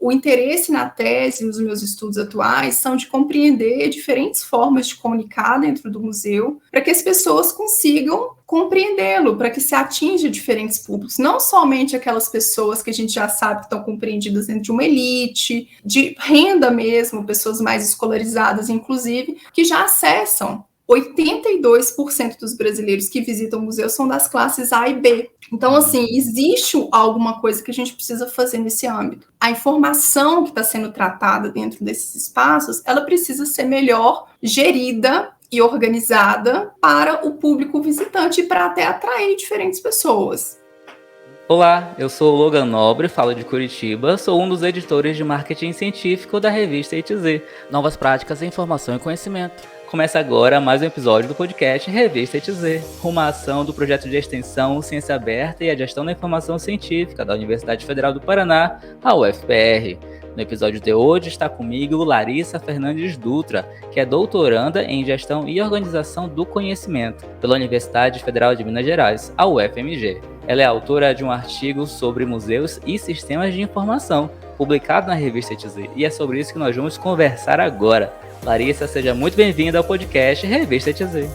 o interesse na tese, nos meus estudos atuais, são de compreender diferentes formas de comunicar dentro do museu, para que as pessoas consigam compreendê-lo, para que se atinja diferentes públicos, não somente aquelas pessoas que a gente já sabe que estão compreendidas dentro de uma elite, de renda mesmo, pessoas mais escolarizadas, inclusive, que já acessam. 82% dos brasileiros que visitam o museu são das classes A e B. Então, assim, existe alguma coisa que a gente precisa fazer nesse âmbito. A informação que está sendo tratada dentro desses espaços, ela precisa ser melhor gerida e organizada para o público visitante e para até atrair diferentes pessoas. Olá, eu sou o Logan Nobre, falo de Curitiba, sou um dos editores de marketing científico da revista ITZ, Novas Práticas em Informação e Conhecimento. Começa agora mais um episódio do podcast Revista ITZ, uma ação do projeto de extensão Ciência Aberta e a Gestão da Informação Científica da Universidade Federal do Paraná, a UFPR. No episódio de hoje está comigo Larissa Fernandes Dutra, que é doutoranda em Gestão e Organização do Conhecimento pela Universidade Federal de Minas Gerais, a UFMG. Ela é autora de um artigo sobre museus e sistemas de informação, publicado na revista ITZ, e é sobre isso que nós vamos conversar agora. Larissa, seja muito bem-vinda ao podcast Revista ITZ.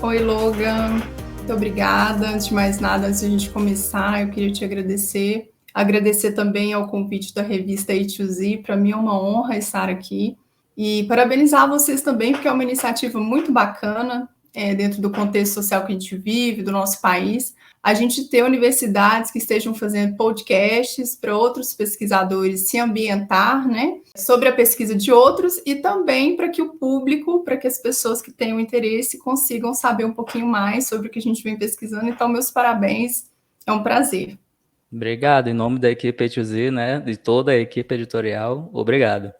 Oi, Logan. Muito obrigada. Antes de mais nada, antes de a gente começar, eu queria te agradecer. Agradecer também ao convite da revista ITZ. Para mim é uma honra estar aqui. E parabenizar vocês também, porque é uma iniciativa muito bacana, dentro do contexto social que a gente vive, do nosso país. A gente ter universidades que estejam fazendo podcasts para outros pesquisadores se ambientar, né, sobre a pesquisa de outros e também para que o público, para que as pessoas que tenham interesse consigam saber um pouquinho mais sobre o que a gente vem pesquisando. Então, meus parabéns, é um prazer. Obrigado, em nome da equipe ITZ, né, de toda a equipe editorial, obrigado.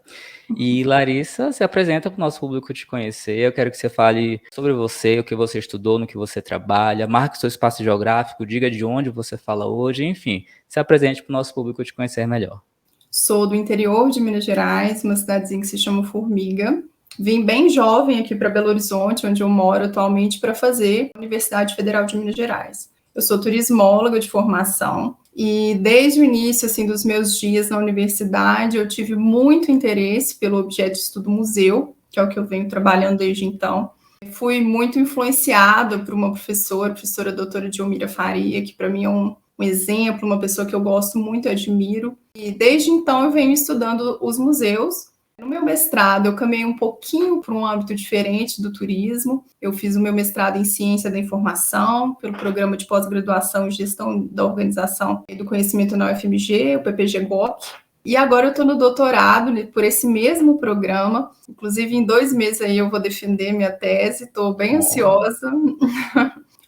E Larissa, se apresenta para o nosso público te conhecer. Eu quero que você fale sobre você, o que você estudou, no que você trabalha, marque seu espaço geográfico, diga de onde você fala hoje, enfim, se apresente para o nosso público te conhecer melhor. Sou do interior de Minas Gerais, uma cidadezinha que se chama Formiga. Vim bem jovem aqui para Belo Horizonte, onde eu moro atualmente, para fazer a Universidade Federal de Minas Gerais. Eu sou turismóloga de formação e desde o início assim, dos meus dias na universidade eu tive muito interesse pelo objeto de estudo museu, que é o que eu venho trabalhando desde então. Fui muito influenciada por uma professora, a professora doutora Dilmira Faria, que para mim é um exemplo, uma pessoa que eu gosto muito e admiro. E desde então eu venho estudando os museus. No meu mestrado, eu caminhei um pouquinho para um âmbito diferente do turismo. Eu fiz o meu mestrado em Ciência da Informação, pelo Programa de Pós-Graduação em Gestão da Organização e do Conhecimento na UFMG, o PPG-GOC. E agora eu estou no doutorado por esse mesmo programa. Inclusive, em 2 meses aí eu vou defender minha tese. Estou bem ansiosa,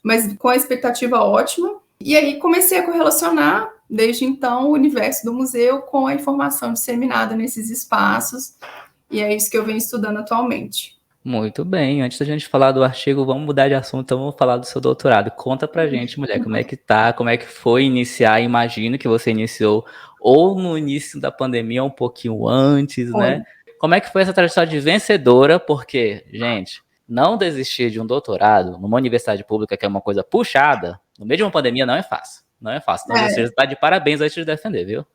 mas com a expectativa ótima. E aí comecei a correlacionar, desde então, o universo do museu com a informação disseminada nesses espaços, e é isso que eu venho estudando atualmente. Muito bem, antes da gente falar do artigo, vamos mudar de assunto, então vamos falar do seu doutorado. Conta pra gente, mulher, como é que tá, como é que foi iniciar, imagino que você iniciou ou no início da pandemia, um pouquinho antes, né? Como é que foi essa trajetória de vencedora? Porque, gente, não desistir de um doutorado numa universidade pública, que é uma coisa puxada, no meio de uma pandemia não é fácil. Não é fácil. Então você está de parabéns antes de defender, viu?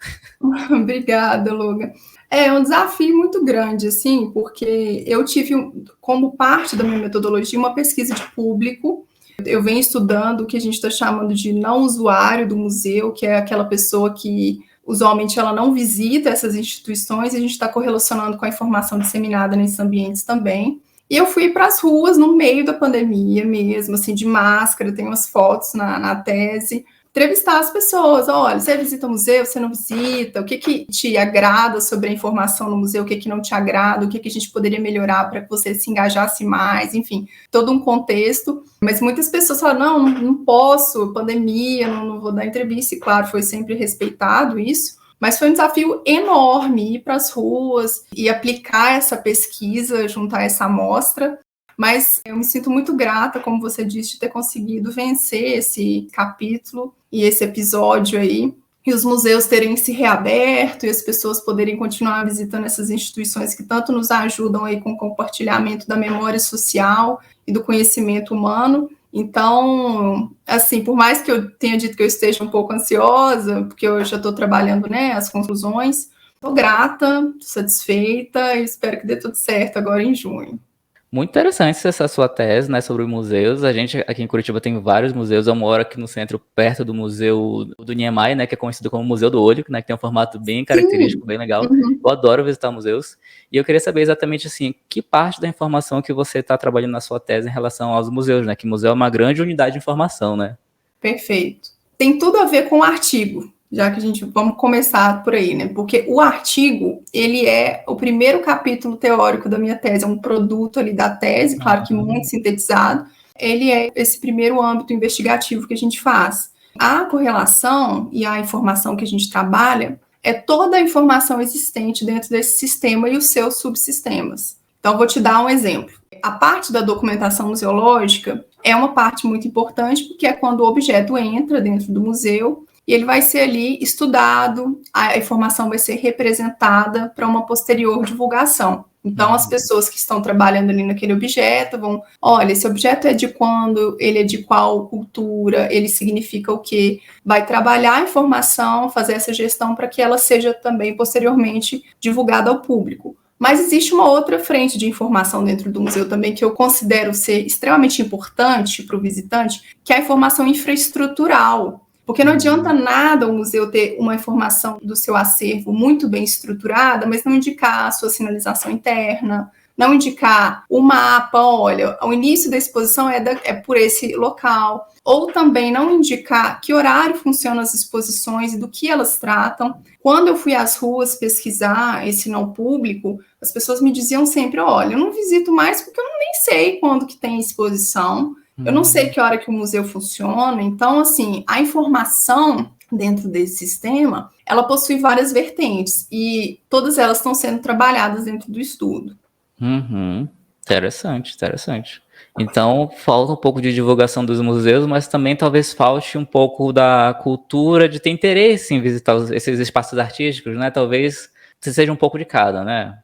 Obrigada, Luga. É um desafio muito grande, assim, porque eu tive, como parte da minha metodologia, uma pesquisa de público. Eu venho estudando o que a gente está chamando de não usuário do museu, que é aquela pessoa que usualmente ela não visita essas instituições, e a gente está correlacionando com a informação disseminada nesses ambientes também. E eu fui para as ruas no meio da pandemia mesmo, assim, de máscara, tem umas fotos na tese, entrevistar as pessoas. Olha, você visita o museu, você não visita, o que te agrada sobre a informação no museu, o que não te agrada, o que a gente poderia melhorar para que você se engajasse mais, enfim, todo um contexto. Mas muitas pessoas falam, não posso, pandemia, não vou dar entrevista, e claro, foi sempre respeitado isso. Mas foi um desafio enorme ir para as ruas e aplicar essa pesquisa, juntar essa amostra. Mas eu me sinto muito grata, como você disse, de ter conseguido vencer esse capítulo e esse episódio aí, e os museus terem se reaberto e as pessoas poderem continuar visitando essas instituições que tanto nos ajudam aí com o compartilhamento da memória social e do conhecimento humano. Então, assim, por mais que eu tenha dito que eu esteja um pouco ansiosa, porque eu já estou trabalhando, né, as conclusões, Estou grata, satisfeita e espero que dê tudo certo agora em junho. Muito interessante essa sua tese, né, sobre museus. A gente aqui em Curitiba tem vários museus. Eu moro aqui no centro, perto do Museu do Niemeyer, né, que é conhecido como Museu do Olho, né, que tem um formato bem característico, bem legal. Uhum. Eu adoro visitar museus. E eu queria saber exatamente, assim, que parte da informação que você está trabalhando na sua tese em relação aos museus, né, que museu é uma grande unidade de informação, né? Perfeito. Tem tudo a ver com o artigo, já que vamos começar por aí, né? Porque o artigo, ele é o primeiro capítulo teórico da minha tese, é um produto ali da tese, claro que muito sintetizado. Ele é esse primeiro âmbito investigativo que a gente faz. A correlação e a informação que a gente trabalha é toda a informação existente dentro desse sistema e os seus subsistemas. Então, vou te dar um exemplo. A parte da documentação museológica é uma parte muito importante, porque é quando o objeto entra dentro do museu e ele vai ser ali estudado, a informação vai ser representada para uma posterior divulgação. Então, as pessoas que estão trabalhando ali naquele objeto vão, olha, esse objeto é de quando, ele é de qual cultura, ele significa o quê? Vai trabalhar a informação, fazer essa gestão para que ela seja também posteriormente divulgada ao público. Mas existe uma outra frente de informação dentro do museu também que eu considero ser extremamente importante para o visitante, que é a informação infraestrutural. Porque não adianta nada o museu ter uma informação do seu acervo muito bem estruturada, mas não indicar a sua sinalização interna, não indicar o mapa, olha, o início da exposição é por esse local, ou também não indicar que horário funcionam as exposições e do que elas tratam. Quando eu fui às ruas pesquisar esse não público, as pessoas me diziam sempre, olha, eu não visito mais porque eu nem sei quando que tem exposição, eu não sei que hora que o museu funciona. Então, assim, a informação dentro desse sistema, ela possui várias vertentes e todas elas estão sendo trabalhadas dentro do estudo. Interessante, interessante. Então, falta um pouco de divulgação dos museus, mas também talvez falte um pouco da cultura de ter interesse em visitar esses espaços artísticos, né? Talvez seja um pouco de cada, né?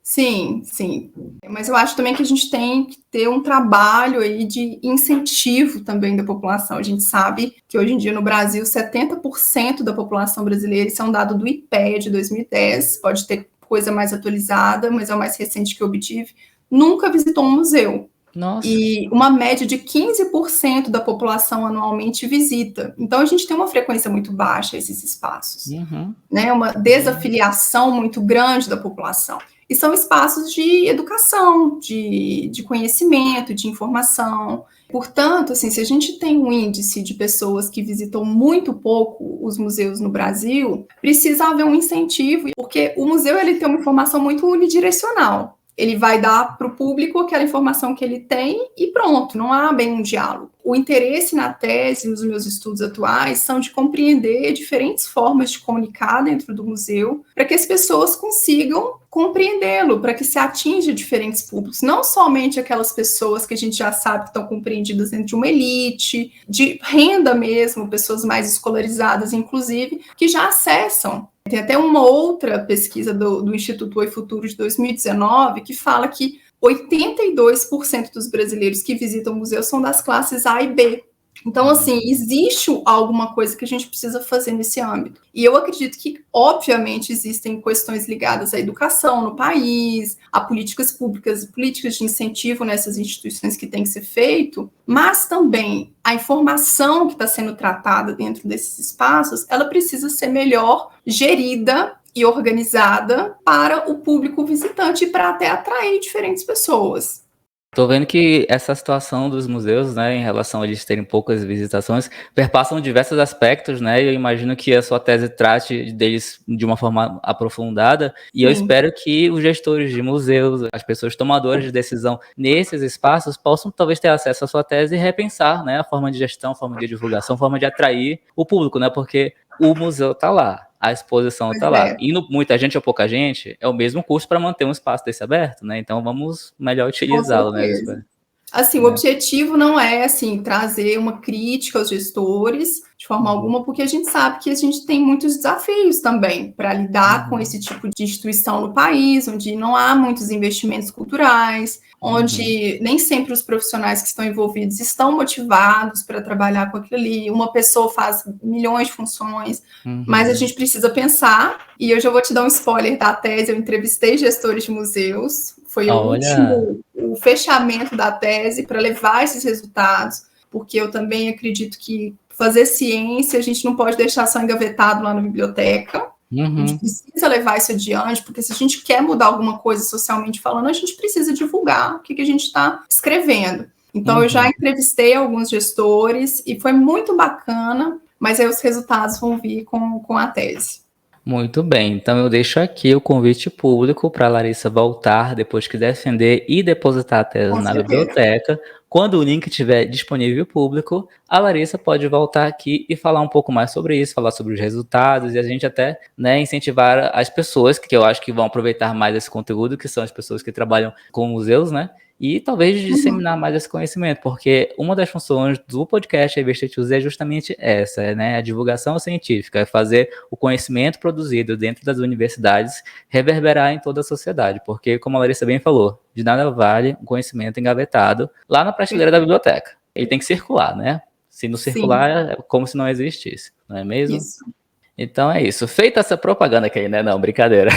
Sim, sim. Mas eu acho também que a gente tem que ter um trabalho aí de incentivo também da população. A gente sabe que hoje em dia no Brasil 70% da população brasileira, isso é um dado do IPEA de 2010, pode ter coisa mais atualizada, mas é o mais recente que eu obtive, nunca visitou um museu. Nossa. E uma média de 15% da população anualmente visita. Então, a gente tem uma frequência muito baixa a esses espaços. Né? Uma desafiliação muito grande da população. E são espaços de educação, de conhecimento, de informação. Portanto, assim, se a gente tem um índice de pessoas que visitam muito pouco os museus no Brasil, precisa haver um incentivo, porque o museu ele tem uma informação muito unidirecional. Ele vai dar para o público aquela informação que ele tem e pronto, não há bem um diálogo. O interesse na tese, nos meus estudos atuais, são de compreender diferentes formas de comunicar dentro do museu, para que as pessoas consigam compreendê-lo, para que se atinja diferentes públicos, não somente aquelas pessoas que a gente já sabe que estão compreendidas dentro de uma elite, de renda mesmo, pessoas mais escolarizadas, inclusive, que já acessam. Tem até uma outra pesquisa do Instituto Oi Futuro de 2019 que fala que 82% dos brasileiros que visitam museus são das classes A e B. Então, assim, existe alguma coisa que a gente precisa fazer nesse âmbito. E eu acredito que, obviamente, existem questões ligadas à educação no país, a políticas públicas, políticas de incentivo nessas instituições que tem que ser feito, mas também a informação que está sendo tratada dentro desses espaços, ela precisa ser melhor gerida e organizada para o público visitante e para até atrair diferentes pessoas. Tô vendo que essa situação dos museus, né, em relação a eles terem poucas visitações, perpassam diversos aspectos, né, e eu imagino que a sua tese trate deles de uma forma aprofundada, e eu espero que os gestores de museus, as pessoas tomadoras de decisão nesses espaços, possam talvez ter acesso à sua tese e repensar, né, a forma de gestão, a forma de divulgação, a forma de atrair o público, né, porque o museu está lá. A exposição está lá. Indo muita gente ou pouca gente, é o mesmo custo para manter um espaço desse aberto, né? Então vamos melhor utilizá-lo, né? Assim, o objetivo não é assim trazer uma crítica aos gestores de forma alguma, porque a gente sabe que a gente tem muitos desafios também para lidar com esse tipo de instituição no país, onde não há muitos investimentos culturais, onde nem sempre os profissionais que estão envolvidos estão motivados para trabalhar com aquilo ali. Uma pessoa faz milhões de funções, mas a gente precisa pensar, e eu já vou te dar um spoiler da tese, eu entrevistei gestores de museus, foi o fechamento da tese para levar esses resultados, porque eu também acredito que fazer ciência a gente não pode deixar só engavetado lá na biblioteca. A gente precisa levar isso adiante, porque se a gente quer mudar alguma coisa socialmente falando, a gente precisa divulgar o que a gente está escrevendo. Então, eu já entrevistei alguns gestores e foi muito bacana, mas aí os resultados vão vir com a tese. Muito bem, então eu deixo aqui o convite público para a Larissa voltar depois que defender e depositar a tese na biblioteca. Quando o link estiver disponível público, a Larissa pode voltar aqui e falar um pouco mais sobre isso, falar sobre os resultados e a gente até, né, incentivar as pessoas que eu acho que vão aproveitar mais esse conteúdo, que são as pessoas que trabalham com museus, né? E talvez disseminar mais esse conhecimento, porque uma das funções do podcast Revista E2Z é justamente essa, né? A divulgação científica, é fazer o conhecimento produzido dentro das universidades reverberar em toda a sociedade, porque, como a Larissa bem falou, de nada vale um conhecimento engavetado lá na prateleira da biblioteca. Ele tem que circular, né? Se não circular, é como se não existisse, não é mesmo? Isso. Então é isso. Feita essa propaganda aqui, né? Não, brincadeira.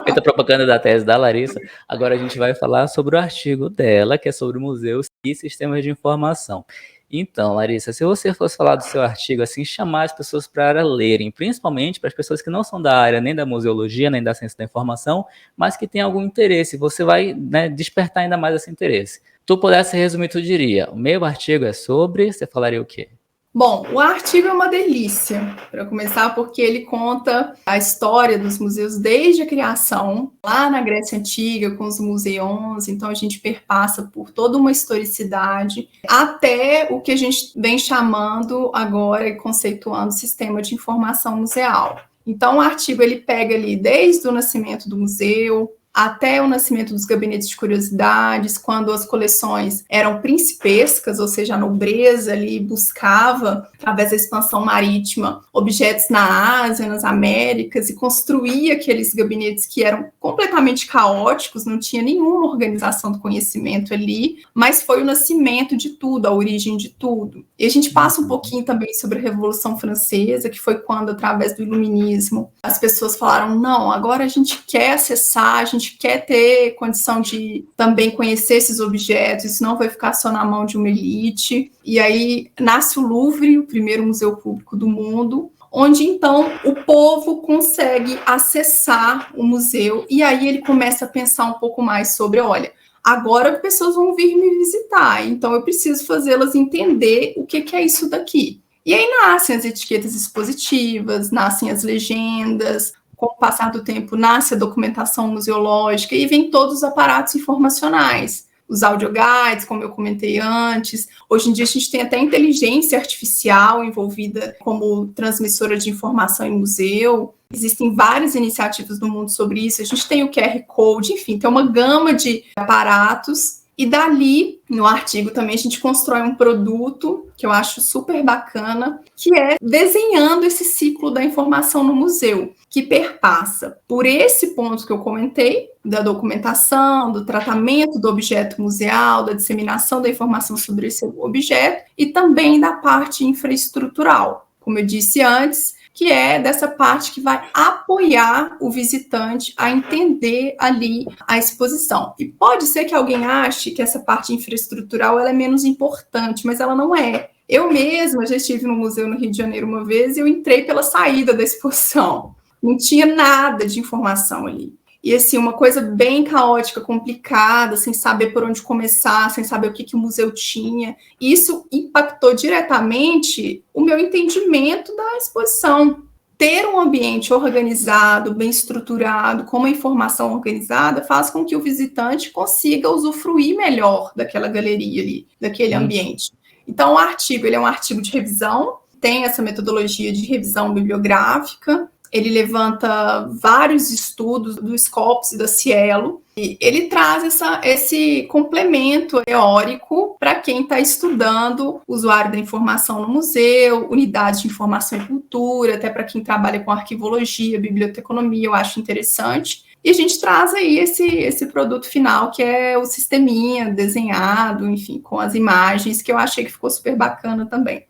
Feita a propaganda da tese da Larissa, agora a gente vai falar sobre o artigo dela, que é sobre museus e sistemas de informação. Então, Larissa, se você fosse falar do seu artigo, assim, chamar as pessoas para lerem, principalmente para as pessoas que não são da área nem da museologia, nem da ciência da informação, mas que têm algum interesse, você vai, né, despertar ainda mais esse interesse. Tu pudesse resumir, tu diria, o meu artigo é sobre, você falaria o quê? Bom, o artigo é uma delícia, para começar, porque ele conta a história dos museus desde a criação, lá na Grécia Antiga, com os museons, então a gente perpassa por toda uma historicidade, até o que a gente vem chamando agora e conceituando sistema de informação museal. Então o artigo ele pega ali desde o nascimento do museu, até o nascimento dos gabinetes de curiosidades, quando as coleções eram principescas, ou seja, a nobreza ali buscava, através da expansão marítima, objetos na Ásia, nas Américas, e construía aqueles gabinetes que eram completamente caóticos, não tinha nenhuma organização do conhecimento ali, mas foi o nascimento de tudo, a origem de tudo. E a gente passa um pouquinho também sobre a Revolução Francesa, que foi quando, através do Iluminismo, as pessoas falaram, não, agora a gente quer acessar, a gente quer ter condição de também conhecer esses objetos, isso não vai ficar só na mão de uma elite. E aí nasce o Louvre, o primeiro museu público do mundo, onde então o povo consegue acessar o museu e aí ele começa a pensar um pouco mais sobre, olha, agora as pessoas vão vir me visitar, então eu preciso fazê-las entender o que é isso daqui. E aí nascem as etiquetas expositivas, nascem as legendas, com o passar do tempo nasce a documentação museológica e vem todos os aparatos informacionais, os audioguides, como eu comentei antes. Hoje em dia a gente tem até inteligência artificial envolvida como transmissora de informação em museu. Existem várias iniciativas no mundo sobre isso. A gente tem o QR Code, enfim, tem uma gama de aparatos. E dali, no artigo também, a gente constrói um produto que eu acho super bacana, que é desenhando esse ciclo da informação no museu, que perpassa por esse ponto que eu comentei, da documentação, do tratamento do objeto museal, da disseminação da informação sobre esse objeto, e também da parte infraestrutural, como eu disse antes, que é dessa parte que vai apoiar o visitante a entender ali a exposição. E pode ser que alguém ache que essa parte infraestrutural ela é menos importante, mas ela não é. Eu mesma já estive no museu no Rio de Janeiro uma vez e eu entrei pela saída da exposição. Não tinha nada de informação ali. E, assim, uma coisa bem caótica, complicada, sem saber por onde começar, sem saber o que o museu tinha. Isso impactou diretamente o meu entendimento da exposição. Ter um ambiente organizado, bem estruturado, com uma informação organizada, faz com que o visitante consiga usufruir melhor daquela galeria ali, daquele ambiente. Então, o artigo, ele é um artigo de revisão, tem essa metodologia de revisão bibliográfica, ele levanta vários estudos do Scopus e da Cielo, e ele traz esse complemento teórico para quem está estudando usuário da informação no museu, unidades de informação e cultura, até para quem trabalha com arquivologia, biblioteconomia, eu acho interessante. E a gente traz aí esse produto final, que é o sisteminha desenhado, enfim, com as imagens, que eu achei que ficou super bacana também.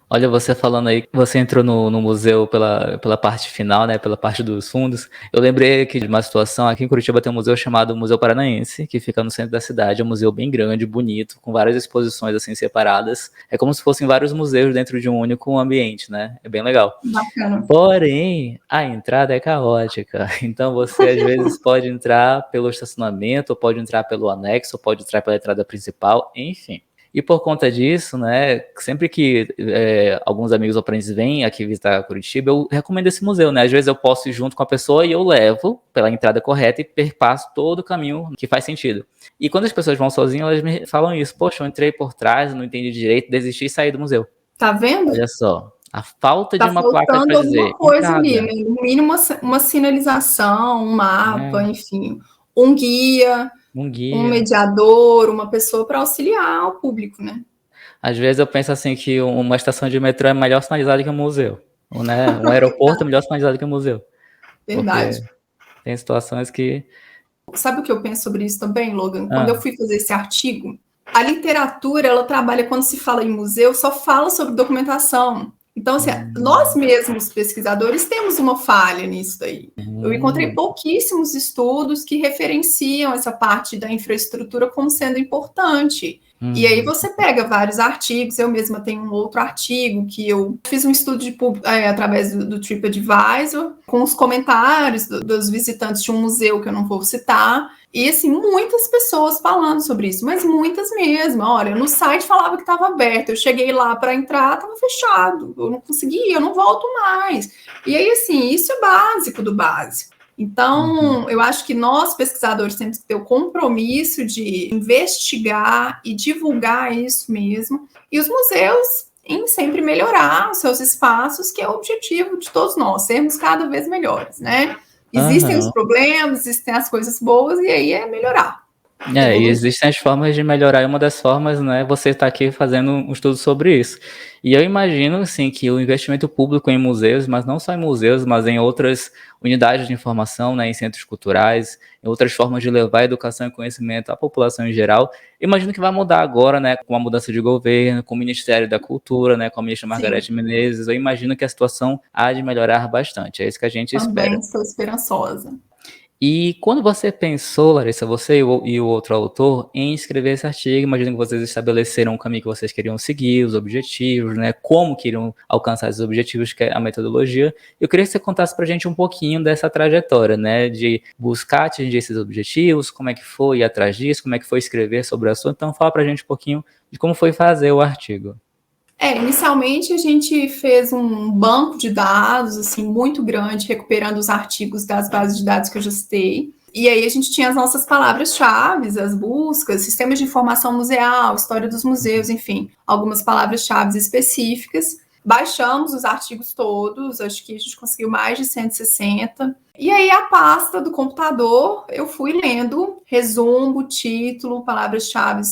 Olha, você falando aí que você entrou no museu pela parte final, né? Pela parte dos fundos. Eu lembrei aqui de uma situação. Aqui em Curitiba tem um museu chamado Museu Paranaense, que fica no centro da cidade. É um museu bem grande, bonito, com várias exposições assim separadas. É como se fossem vários museus dentro de um único ambiente, né? É bem legal. Bacana. Porém, a entrada é caótica. Então você às vezes pode entrar pelo estacionamento, ou pode entrar pelo anexo, ou pode entrar pela entrada principal, enfim. E por conta disso, né, sempre que alguns amigos ou parentes vêm aqui visitar Curitiba, eu recomendo esse museu, né? Às vezes eu posso ir junto com a pessoa e eu levo pela entrada correta e perpasso todo o caminho que faz sentido. E quando as pessoas vão sozinhas, elas me falam isso. Poxa, eu entrei por trás, não entendi direito, desisti e saí do museu. Tá vendo? Olha só, a falta de Tá uma placa faltando para dizer alguma coisa ali, entrada, né? No mínimo uma sinalização, um mapa, né? enfim, um guia, Um um guia. mediador, uma pessoa para auxiliar o público, né? Às vezes eu penso assim que uma estação de metrô é melhor sinalizada que um museu. Ou, né, um aeroporto é melhor sinalizado que um museu. Verdade. Porque tem situações que... Sabe o que eu penso sobre isso também, Logan? Quando eu fui fazer esse artigo, a literatura, ela trabalha, quando se fala em museu, só fala sobre documentação. Então, assim, nós mesmos, pesquisadores, temos uma falha nisso daí. Eu encontrei pouquíssimos estudos que referenciam essa parte da infraestrutura como sendo importante. E aí você pega vários artigos, eu mesma tenho um outro artigo que eu fiz um estudo através do TripAdvisor, com os comentários dos visitantes de um museu que eu não vou citar, e assim, muitas pessoas falando sobre isso, mas muitas mesmo. Olha, no site falava que estava aberto, eu cheguei lá para entrar, estava fechado, eu não conseguia, eu não volto mais. E aí, assim, isso é básico do básico. Então, eu acho que nós, pesquisadores, temos que ter o compromisso de investigar e divulgar isso mesmo. E os museus em sempre melhorar os seus espaços, que é o objetivo de todos nós, sermos cada vez melhores, né? Existem os problemas, existem as coisas boas, e aí é melhorar. E existem as formas de melhorar, e uma das formas, né, você está aqui fazendo um estudo sobre isso. E eu imagino, assim, que o investimento público em museus, mas não só em museus, mas em outras unidades de informação, né, em centros culturais, em outras formas de levar educação e conhecimento à população em geral, imagino que vai mudar agora, né, com a mudança de governo, com o Ministério da Cultura, né, com a ministra Margarete Menezes. Eu imagino que a situação há de melhorar bastante. É isso que a gente espera. Também estou esperançosa. E quando você pensou, Larissa, você e o outro autor, em escrever esse artigo, imagino que vocês estabeleceram o caminho que vocês queriam seguir, os objetivos, né? Como queriam alcançar esses objetivos, que é a metodologia. Eu queria que você contasse pra gente um pouquinho dessa trajetória, né? De buscar atingir esses objetivos, como é que foi ir atrás disso, como é que foi escrever sobre o assunto. Então, fala pra gente um pouquinho de como foi fazer o artigo. Inicialmente a gente fez um banco de dados, assim, muito grande, recuperando os artigos das bases de dados que eu já citei. E aí a gente tinha as nossas palavras-chave, as buscas, sistemas de informação museal, história dos museus, enfim, algumas palavras-chave específicas. Baixamos os artigos todos, acho que a gente conseguiu mais de 160. E aí a pasta do computador, eu fui lendo resumo, título, palavras-chave.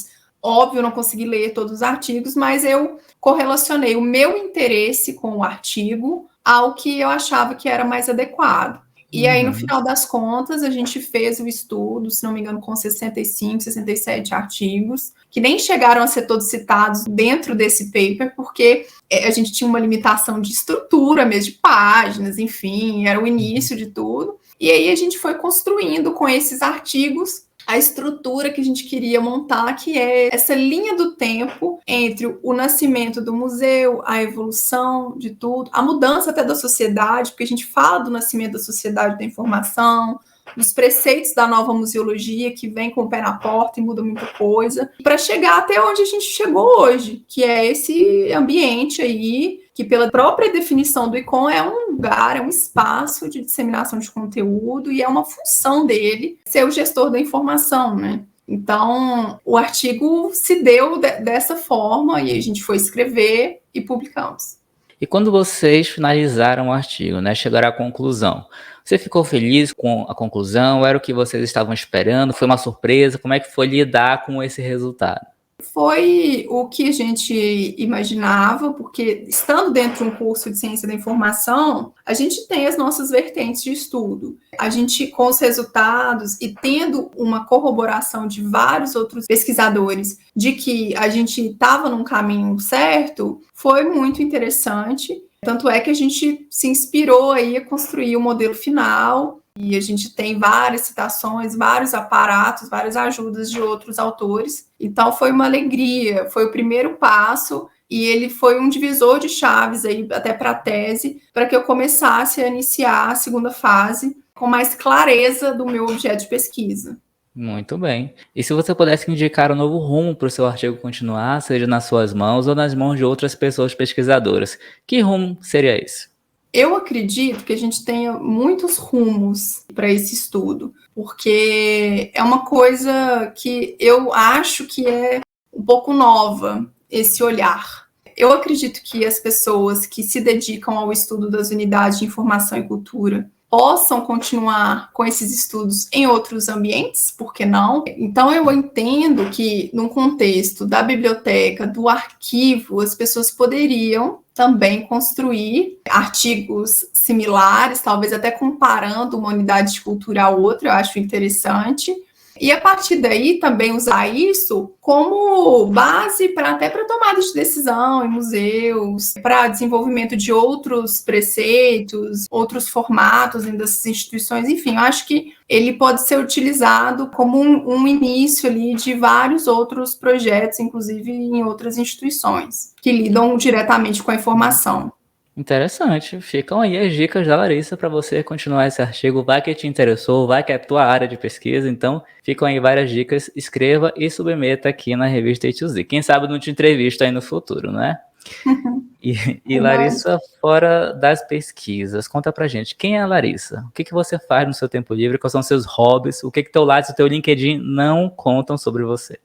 Óbvio, eu não consegui ler todos os artigos, mas eu correlacionei o meu interesse com o artigo ao que eu achava que era mais adequado. E aí, no final das contas, a gente fez o estudo, se não me engano, com 65, 67 artigos, que nem chegaram a ser todos citados dentro desse paper, porque a gente tinha uma limitação de estrutura mesmo, de páginas, enfim, era o início de tudo. E aí a gente foi construindo com esses artigos a estrutura que a gente queria montar, que é essa linha do tempo entre o nascimento do museu, a evolução de tudo, a mudança até da sociedade, porque a gente fala do nascimento da sociedade da informação, dos preceitos da nova museologia, que vem com o pé na porta e muda muita coisa, para chegar até onde a gente chegou hoje, que é esse ambiente aí, que pela própria definição do ICOM é um lugar, é um espaço de disseminação de conteúdo e é uma função dele ser o gestor da informação, né? Então, o artigo se deu dessa forma e a gente foi escrever e publicamos. E quando vocês finalizaram o artigo, né, chegaram à conclusão, você ficou feliz com a conclusão? Era o que vocês estavam esperando? Foi uma surpresa? Como é que foi lidar com esse resultado? foi o que a gente imaginava, porque estando dentro de um curso de ciência da informação, a gente tem as nossas vertentes de estudo. A gente, com os resultados e tendo uma corroboração de vários outros pesquisadores de que a gente estava num caminho certo, foi muito interessante. Tanto é que a gente se inspirou aí a construir o modelo final, e a gente tem várias citações, vários aparatos, várias ajudas de outros autores. Então foi uma alegria, foi o primeiro passo, e ele foi um divisor de chaves aí até para a tese, para que eu começasse a iniciar a segunda fase com mais clareza do meu objeto de pesquisa. Muito bem. E se você pudesse indicar um novo rumo para o seu artigo continuar, seja nas suas mãos ou nas mãos de outras pessoas pesquisadoras, que rumo seria esse? Eu acredito que a gente tenha muitos rumos para esse estudo, porque é uma coisa que eu acho que é um pouco nova, esse olhar. Eu acredito que as pessoas que se dedicam ao estudo das unidades de informação e cultura possam continuar com esses estudos em outros ambientes, por que não? Então, eu entendo que, num contexto da biblioteca, do arquivo, as pessoas poderiam também construir artigos similares, talvez até comparando uma unidade de cultura a outra, eu acho interessante. E a partir daí também usar isso como base até para tomada de decisão em museus, para desenvolvimento de outros preceitos, outros formatos dessas instituições, enfim, eu acho que ele pode ser utilizado como um início ali de vários outros projetos, inclusive em outras instituições, que lidam diretamente com a informação. Interessante. Ficam aí as dicas da Larissa para você continuar esse artigo. Vai que te interessou, vai que é a tua área de pesquisa. Então, ficam aí várias dicas. Escreva e submeta aqui na revista A2Z. Quem sabe não te entrevisto aí no futuro, né? E Larissa, fora das pesquisas, conta pra gente, quem é a Larissa? O que você faz no seu tempo livre? Quais são os seus hobbies? O que teu Lattes e teu LinkedIn não contam sobre você?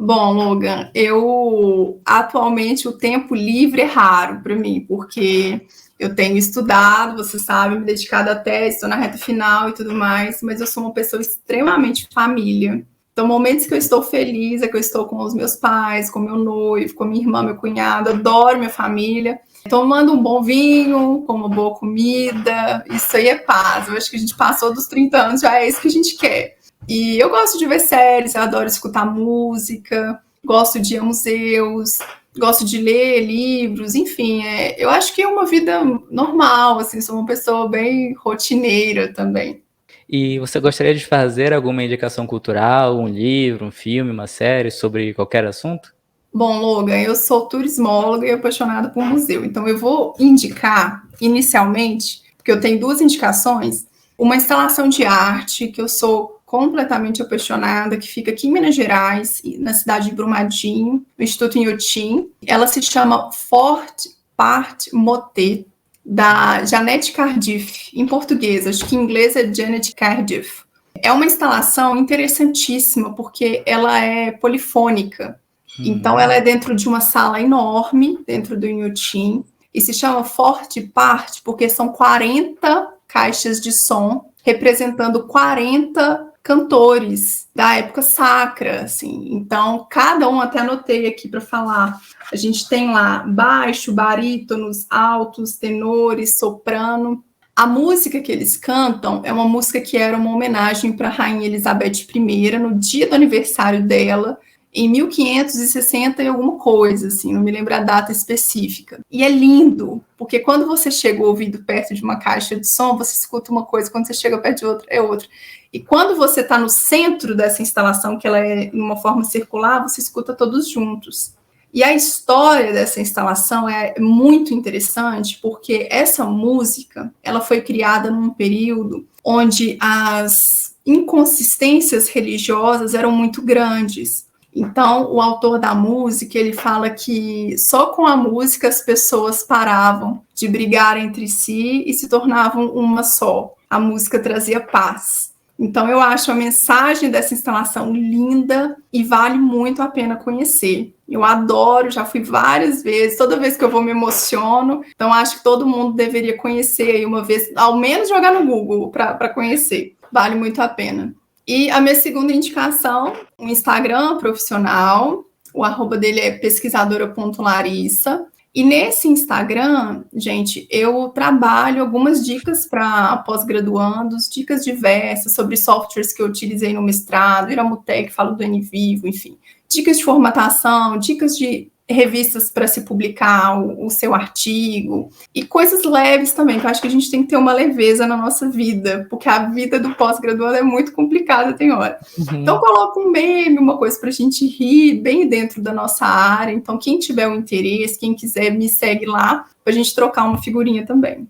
Bom, Logan, eu atualmente o tempo livre é raro para mim, porque eu tenho estudado, você sabe, me dedicado à tese, estou na reta final e tudo mais, mas eu sou uma pessoa extremamente família. Então, momentos que eu estou feliz é que eu estou com os meus pais, com meu noivo, com minha irmã, meu cunhado, adoro minha família, tomando um bom vinho, com uma boa comida, isso aí é paz. Eu acho que a gente passou dos 30 anos, já é isso que a gente quer. E eu gosto de ver séries, eu adoro escutar música, gosto de ir a museus, gosto de ler livros, enfim, eu acho que é uma vida normal, assim, sou uma pessoa bem rotineira também. E você gostaria de fazer alguma indicação cultural, um livro, um filme, uma série sobre qualquer assunto? Bom, Logan, eu sou turismóloga e apaixonada por museu, então eu vou indicar, inicialmente, porque eu tenho duas indicações, uma instalação de arte que eu sou completamente apaixonada, que fica aqui em Minas Gerais, na cidade de Brumadinho, no Instituto Inhotim. Ela se chama Fort Part Motet, da Janet Cardiff, em português, acho que em inglês é Janet Cardiff. É uma instalação interessantíssima, porque ela é polifônica. Então, ela é dentro de uma sala enorme, dentro do Inhotim, e se chama Fort Part, porque são 40 caixas de som, representando 40 cantores da época sacra, assim. Então, cada um, até anotei aqui para falar, a gente tem lá baixo, barítonos, altos, tenores, soprano. A música que eles cantam é uma música que era uma homenagem para a Rainha Elizabeth I, no dia do aniversário dela, em 1560 e alguma coisa, assim, não me lembro a data específica. E é lindo, porque quando você chega o ouvido perto de uma caixa de som, você escuta uma coisa, quando você chega perto de outra, é outra. E quando você está no centro dessa instalação, que ela é em uma forma circular, você escuta todos juntos. E a história dessa instalação é muito interessante, porque essa música, ela foi criada num período onde as inconsistências religiosas eram muito grandes. Então, o autor da música, ele fala que só com a música as pessoas paravam de brigar entre si e se tornavam uma só. A música trazia paz. Então, eu acho a mensagem dessa instalação linda e vale muito a pena conhecer. Eu adoro, já fui várias vezes, toda vez que eu vou me emociono. Então, acho que todo mundo deveria conhecer aí uma vez, ao menos jogar no Google para conhecer. Vale muito a pena. E a minha segunda indicação, um Instagram profissional, o arroba dele é pesquisadora.larissa. E nesse Instagram, gente, eu trabalho algumas dicas para pós-graduandos, dicas diversas sobre softwares que eu utilizei no mestrado, Iramutec, falo do NVivo, enfim. Dicas de formatação, dicas de revistas para se publicar o seu artigo, e coisas leves também, que eu acho que a gente tem que ter uma leveza na nossa vida, porque a vida do pós-graduando é muito complicada, tem hora. Então, coloca um meme, uma coisa para a gente rir, bem dentro da nossa área. Então, quem tiver o interesse, quem quiser, me segue lá, para a gente trocar uma figurinha também.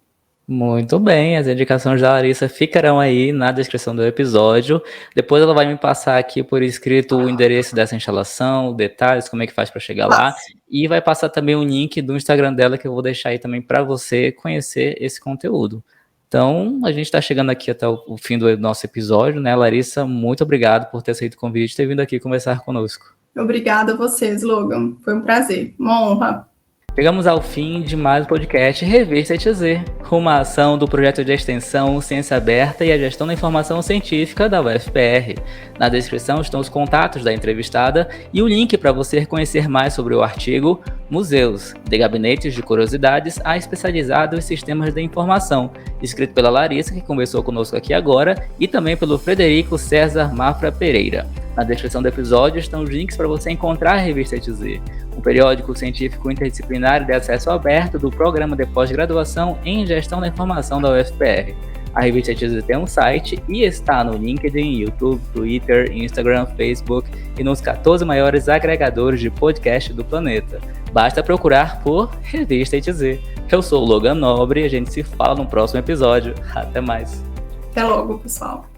Muito bem, as indicações da Larissa ficarão aí na descrição do episódio. Depois ela vai me passar aqui por escrito o endereço dessa instalação, detalhes, como é que faz para chegar lá. E vai passar também o link do Instagram dela, que eu vou deixar aí também para você conhecer esse conteúdo. Então, a gente está chegando aqui até o fim do nosso episódio, né? Larissa, muito obrigado por ter aceito o convite e ter vindo aqui conversar conosco. Obrigada a vocês, Logan. Foi um prazer, uma honra. Chegamos ao fim de mais um podcast Revista ETZ, uma ação do projeto de extensão Ciência Aberta e a Gestão da Informação Científica da UFPR. Na descrição estão os contatos da entrevistada e o link para você conhecer mais sobre o artigo Museus, de Gabinetes de Curiosidades a Especializados em Sistemas de Informação, escrito pela Larissa, que conversou conosco aqui agora, e também pelo Frederico César Mafra Pereira. Na descrição do episódio estão os links para você encontrar a Revista ETZ, um periódico científico interdisciplinar de acesso aberto do Programa de Pós-Graduação em Gestão da Informação da UFPR. A Revista ETZ tem um site e está no LinkedIn, YouTube, Twitter, Instagram, Facebook e nos 14 maiores agregadores de podcast do planeta. Basta procurar por Revista ETZ. Eu sou o Logan Nobre e a gente se fala no próximo episódio. Até mais. Até logo, pessoal.